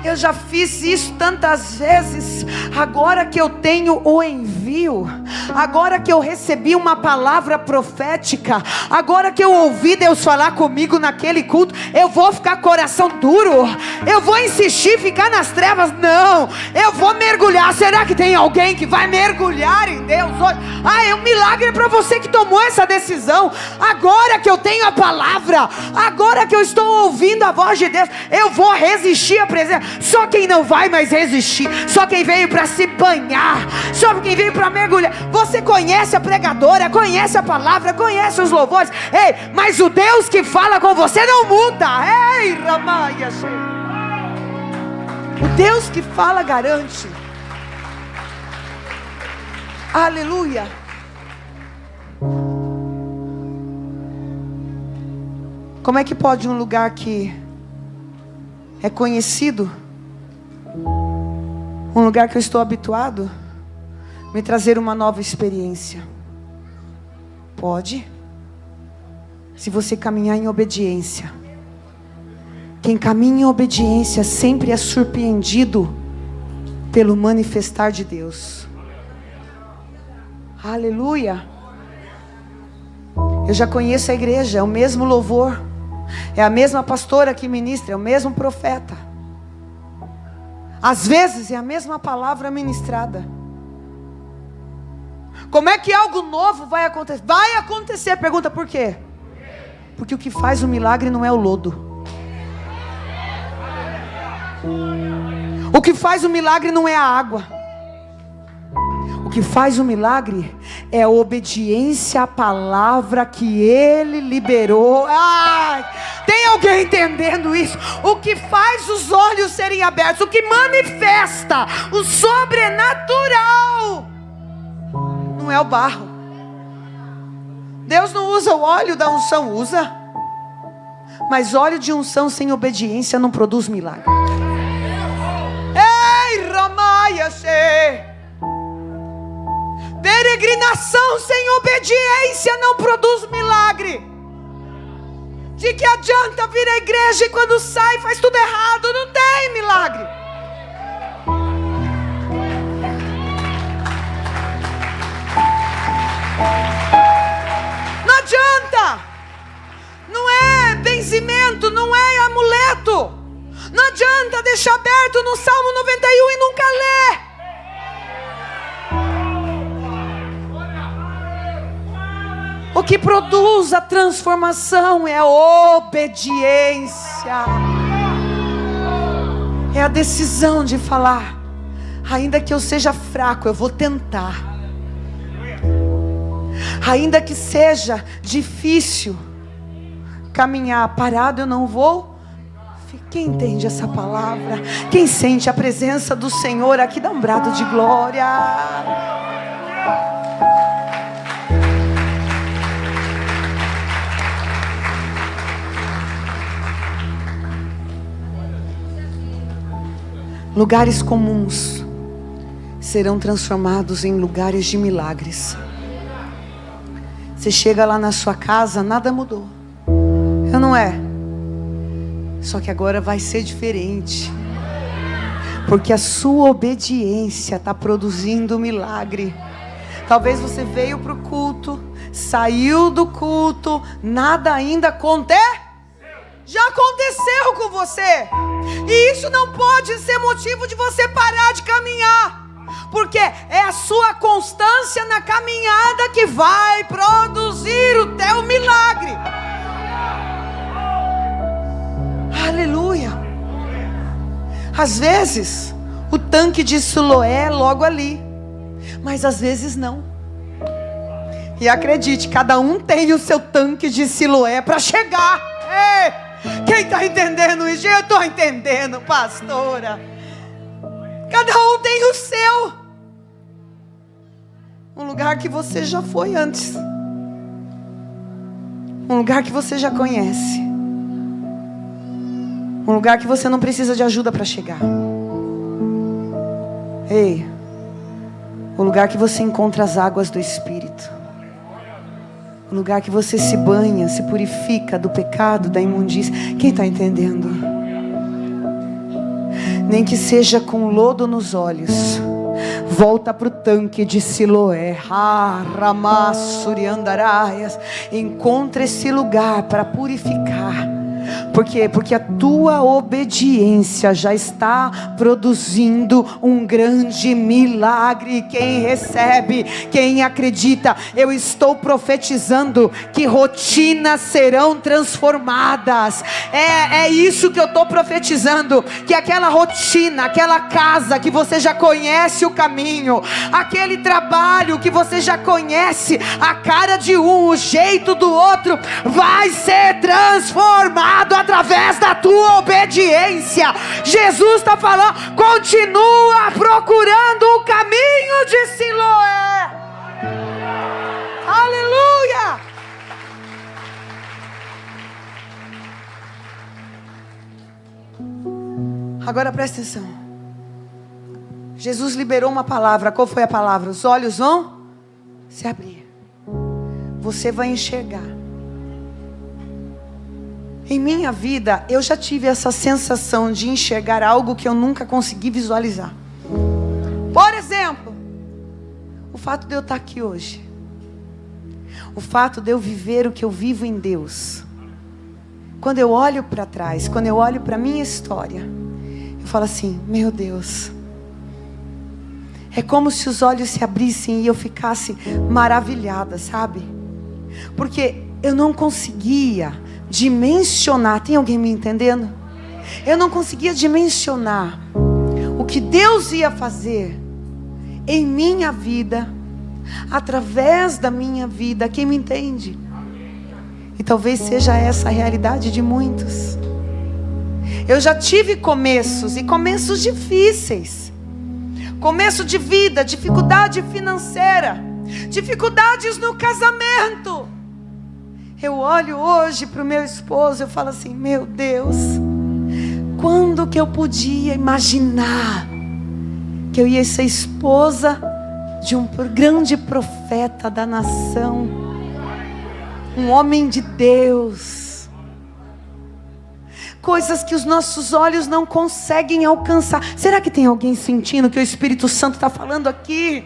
Eu já fiz isso tantas vezes. Agora que eu tenho o envio, agora que eu recebi uma palavra profética, agora que eu ouvi Deus falar comigo naquele culto, eu vou ficar coração duro? Eu vou insistir ficar nas trevas? Não, eu vou mergulhar. Será que tem alguém que vai mergulhar em Deus hoje? É um milagre para você que tomou essa decisão. Agora que eu tenho a palavra, agora que eu estou ouvindo a voz de Deus, eu vou resistir à presença. Só quem não vai mais resistir, só quem veio para se banhar, só quem veio para mergulhar. Você conhece a pregadora, conhece a palavra, conhece os louvores. Mas o Deus que fala com você não muda. O Deus que fala garante. Aleluia. Como é que pode um lugar que é conhecido, um lugar que eu estou habituado, me trazer uma nova experiência? Pode, se você caminhar em obediência. Quem caminha em obediência sempre é surpreendido pelo manifestar de Deus. Aleluia. Eu já conheço a igreja, é o mesmo louvor, é a mesma pastora que ministra, é o mesmo profeta. Às vezes é a mesma palavra ministrada. Como é que algo novo vai acontecer? Vai acontecer, pergunta por quê? Porque o que faz o milagre não é o lodo. O que faz o milagre não é a água. O que faz o milagre é a obediência à palavra que ele liberou. Tem alguém entendendo isso? O que faz os olhos serem abertos, o que manifesta o sobrenatural, não é o barro. Deus não usa o óleo da unção, usa. Mas óleo de unção sem obediência não produz milagre. Peregrinação sem obediência não produz milagre. De que adianta vir à igreja e quando sai faz tudo errado? Não tem milagre. Não adianta. Não é benzimento, não é amuleto. Não adianta deixar aberto no Salmo 91 e nunca ler. O que produz a transformação é a obediência. É a decisão de falar: ainda que eu seja fraco, eu vou tentar. Ainda que seja difícil caminhar, parado eu não vou ficar. Quem entende essa palavra? Quem sente a presença do Senhor aqui, dá um brado de glória. Lugares comuns serão transformados em lugares de milagres. Você chega lá na sua casa, nada mudou. Não é? Só que agora vai ser diferente. Porque a sua obediência está produzindo milagre. Talvez você veio para o culto, saiu do culto, nada ainda aconteceu. Já aconteceu com você. E isso não pode ser motivo de você parar de caminhar. Porque é a sua constância na caminhada que vai produzir o teu milagre. Aleluia. Às vezes o tanque de Siloé é logo ali, mas às vezes não. E acredite, cada um tem o seu tanque de Siloé para chegar. Ei! Quem está entendendo isso? Eu estou entendendo, pastora. Cada um tem o seu. Um lugar que você já foi antes. Um lugar que você já conhece. Um lugar que você não precisa de ajuda para chegar. Ei, o lugar que você encontra as águas do Espírito. O lugar que você se banha, se purifica do pecado, da imundícia. Quem está entendendo? Nem que seja com lodo nos olhos. Volta para o tanque de Siloé. Encontra esse lugar para purificar. Por quê? Porque a tua obediência já está produzindo um grande milagre. Quem recebe, quem acredita, eu estou profetizando que rotinas serão transformadas. É isso que eu estou profetizando. Que aquela rotina, aquela casa que você já conhece o caminho, aquele trabalho que você já conhece a cara de um, o jeito do outro, vai ser transformado através da tua obediência. Jesus está falando, continua procurando o caminho de Siloé. Aleluia. Agora presta atenção. Jesus liberou uma palavra. Qual foi a palavra? Os olhos vão se abrir. Você vai enxergar. Em minha vida, eu já tive essa sensação de enxergar algo que eu nunca consegui visualizar. Por exemplo, o fato de eu estar aqui hoje. O fato de eu viver o que eu vivo em Deus. Quando eu olho para trás, quando eu olho para a minha história, eu falo assim, meu Deus. É como se os olhos se abrissem e eu ficasse maravilhada, sabe? Porque eu não conseguia dimensionar. Tem alguém me entendendo? Eu não conseguia dimensionar o que Deus ia fazer em minha vida, através da minha vida. Quem me entende? E talvez seja essa a realidade de muitos. Eu já tive começos, e começos difíceis. Começo de vida, dificuldade financeira, dificuldades no casamento. Eu olho hoje para o meu esposo e eu falo assim, meu Deus, quando que eu podia imaginar que eu ia ser esposa de um grande profeta da nação, um homem de Deus. Coisas que os nossos olhos não conseguem alcançar. Será que tem alguém sentindo que o Espírito Santo está falando aqui?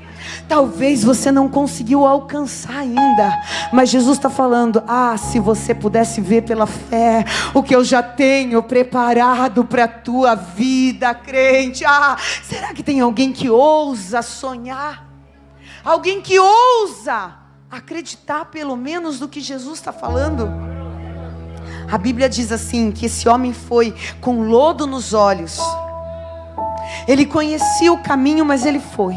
Talvez você não conseguiu alcançar ainda, mas Jesus está falando, se você pudesse ver pela fé o que eu já tenho preparado para a tua vida, crente. Será que tem alguém que ousa sonhar? Alguém que ousa acreditar pelo menos no que Jesus está falando? A Bíblia diz assim, que esse homem foi com lodo nos olhos. Ele conhecia o caminho, mas ele foi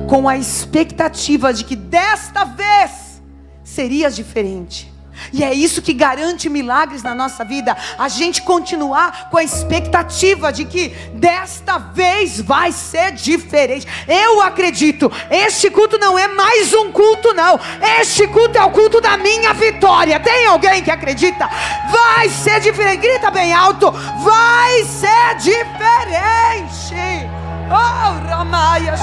com a expectativa de que desta vez seria diferente. E é isso que garante milagres na nossa vida. A gente continuar com a expectativa de que desta vez vai ser diferente. Eu acredito, este culto não é mais um culto não. Este culto é o culto da minha vitória. Tem alguém que acredita? Vai ser diferente. Grita bem alto. Vai ser diferente. Oh, Ramaya,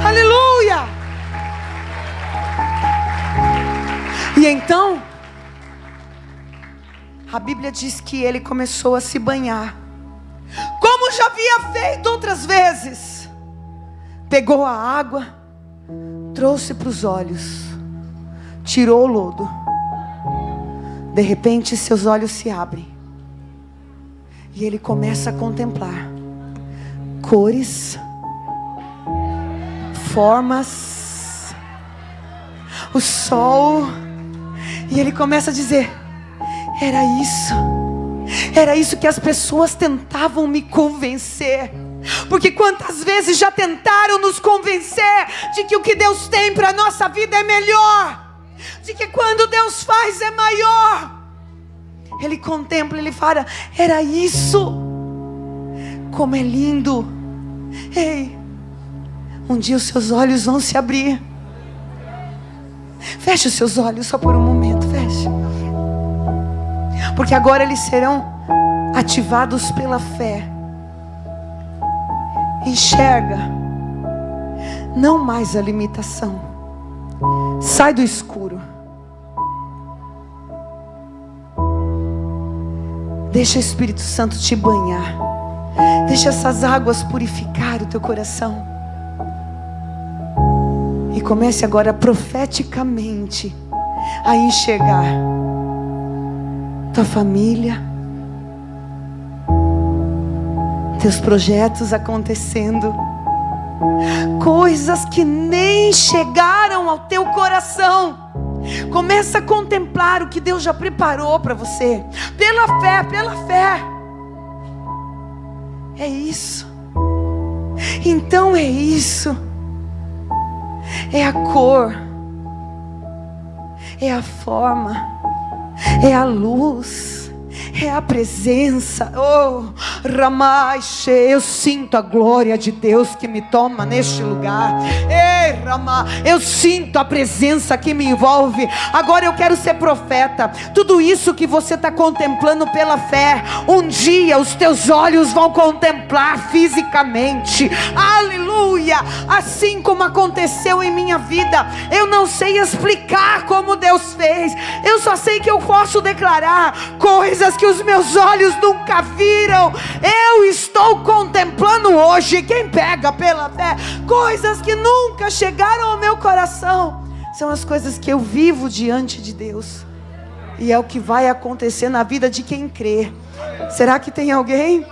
aleluia. E então, a Bíblia diz que ele começou a se banhar, como já havia feito outras vezes. Pegou a água, trouxe para os olhos, tirou o lodo. De repente seus olhos se abrem, e ele começa a contemplar cores, formas, o sol. E ele começa a dizer: era isso que as pessoas tentavam me convencer. Porque quantas vezes já tentaram nos convencer de que o que Deus tem para a nossa vida é melhor, de que quando Deus faz é maior. Ele contempla, ele fala: era isso. Como é lindo. Ei, um dia os seus olhos vão se abrir. Feche os seus olhos só por um momento, feche. Porque agora eles serão ativados pela fé. Enxerga, não mais a limitação. Sai do escuro. Deixa o Espírito Santo te banhar. Deixa essas águas purificar o teu coração. E comece agora profeticamente a enxergar tua família, teus projetos acontecendo, coisas que nem chegaram ao teu coração. Começa a contemplar o que Deus já preparou para você, pela fé, pela fé. É isso. Então é isso. É a cor, é a forma, é a luz, é a presença. Oh, Ramaixe, eu sinto a glória de Deus que me toma neste lugar. Ei, Ramá, eu sinto a presença que me envolve. Agora eu quero ser profeta. Tudo isso que você está contemplando pela fé, um dia os teus olhos vão contemplar fisicamente. Aleluia! Assim como aconteceu em minha vida. Eu não sei explicar como Deus fez. Eu só sei que eu posso declarar coisas que os meus olhos nunca viram. Eu estou contemplando hoje. Quem pega pela fé, coisas que nunca chegaram ao meu coração, são as coisas que eu vivo diante de Deus. E é o que vai acontecer na vida de quem crê. Será que tem alguém?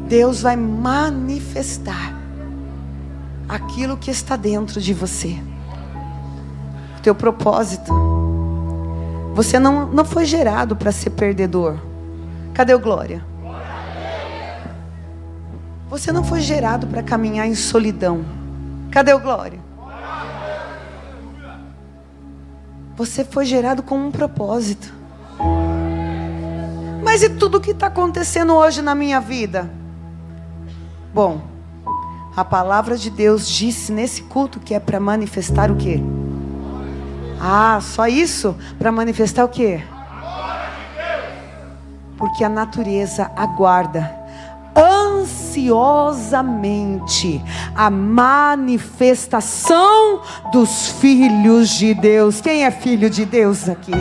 Deus vai manifestar aquilo que está dentro de você. O teu propósito. Você não foi gerado para ser perdedor. Cadê o glória? Você não foi gerado para caminhar em solidão. Cadê o glória? Você foi gerado com um propósito. Mas e tudo que está acontecendo hoje na minha vida? Bom, a palavra de Deus disse nesse culto que é para manifestar o quê? Ah, só isso? Para manifestar o quê? Porque a natureza aguarda ansiosamente a manifestação dos filhos de Deus. Quem é filho de Deus aqui?